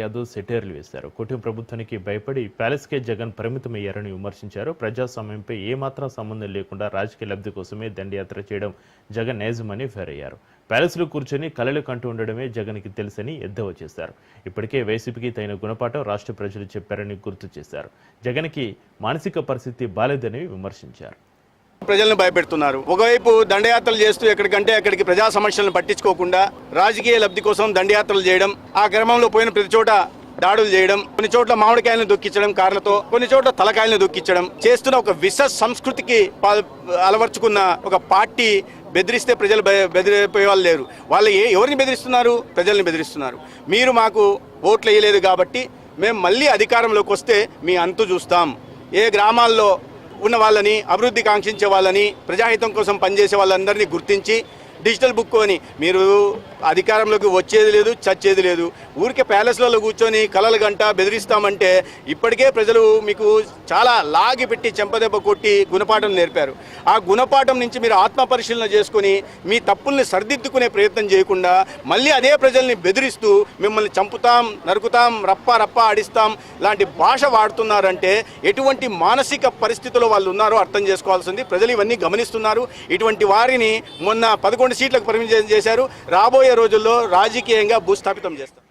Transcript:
యాదవ్ సెటైర్లు వేశారు. కూటమి ప్రభుత్వానికి భయపడి ప్యాలెస్కే జగన్ పరిమితమయ్యారని విమర్శించారు. ప్రజాస్వామ్యంపై ఏమాత్రం సంబంధం లేకుండా రాజకీయ లబ్ధి కోసమే దండయాత్ర చేయడం జగన్ నైజమని ఫైరయ్యారు. ప్యాలెస్లో కూర్చొని కలలు కంటూ ఉండడమే జగన్కి తెలుసని ఎద్దేవా చేశారు. ఇప్పటికే వైసీపీకి తగిన గుణపాఠం రాష్ట్ర ప్రజలు చెప్పారని గుర్తు చేశారు. జగన్కి మానసిక పరిస్థితి బాలేదని విమర్శించారు. ప్రజలను భయపెడుతున్నారు. ఒకవైపు దండయాత్రలు చేస్తూ ఎక్కడికంటే అక్కడికి ప్రజా సమస్యలను పట్టించుకోకుండా రాజకీయ లబ్ధి కోసం దండయాత్రలు చేయడం, ఆ క్రమంలో పోయిన ప్రతి చోట దాడులు చేయడం, కొన్ని చోట్ల మామిడికాయలను దొక్కించడం, కార్లతో కొన్ని చోట్ల తలకాయలను దొక్కించడం చేస్తున్న ఒక విష సంస్కృతికి అలవర్చుకున్న ఒక పార్టీ బెదిరిస్తే ప్రజలు బెదిరిపోయే వాళ్ళు లేరు. వాళ్ళు ఎవరిని బెదిరిస్తున్నారు? ప్రజల్ని బెదిరిస్తున్నారు. మీరు మాకు ఓట్లు వేయలేదు కాబట్టి మేము మళ్ళీ అధికారంలోకి వస్తే మీ అంతు చూస్తాం. ఏ గ్రామాల్లో ఉన్న వాళ్ళని, అభివృద్ధి కాంక్షించే వాళ్ళని, ప్రజాహితం కోసం పనిచేసే వాళ్ళందరినీ గుర్తించి డిజిటల్ బుక్ అని మీరు అధికారంలోకి వచ్చేది లేదు, చచ్చేది లేదు. ఊరికే ప్యాలెస్లలో కూర్చొని కలలు గంట బెదిరిస్తామంటే ఇప్పటికే ప్రజలు మీకు చాలా లాగి పెట్టి చెంపదెబ్బ కొట్టి గుణపాఠం నేర్పారు. ఆ గుణపాఠం నుంచి మీరు ఆత్మపరిశీలన చేసుకుని మీ తప్పుల్ని సరిదిద్దుకునే ప్రయత్నం చేయకుండా మళ్ళీ అదే ప్రజల్ని బెదిరిస్తూ మిమ్మల్ని చంపుతాం, నరుకుతాం, రప్ప ఆడిస్తాం లాంటి భాష వాడుతున్నారంటే ఎటువంటి మానసిక పరిస్థితిలో వాళ్ళు ఉన్నారో అర్థం చేసుకోవాల్సింది. ప్రజలు ఇవన్నీ గమనిస్తున్నారు. ఇటువంటి వారిని మొన్న 11 సీట్లకు పరిమితం చేశారు. రాబోయే రోజుల్లో రాజకీయంగా భూస్థాపితం చేస్తారు.